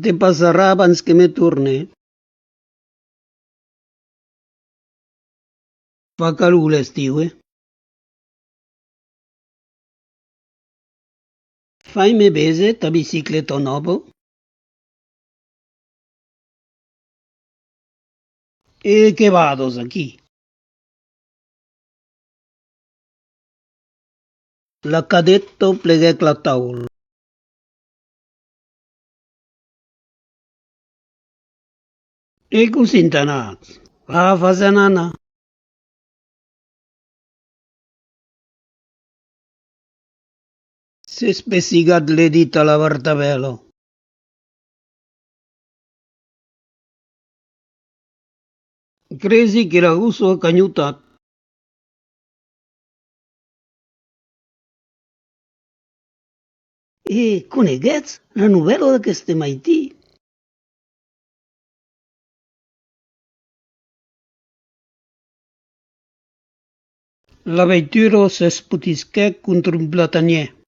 Te passarà abans que me torne. Fa calor l'estiu, Fai-me bese ta bicicleta nova? E che vado aquí? L'accadetto pleguèc la taula. E così anat? Va a fazenana. Se spessigat le dita alla Vartavelo. Cresi che la russo a cagnutat. E coneguets la novel·la d'aqueste maití? La vettura s'espotisquèc contra un platanier.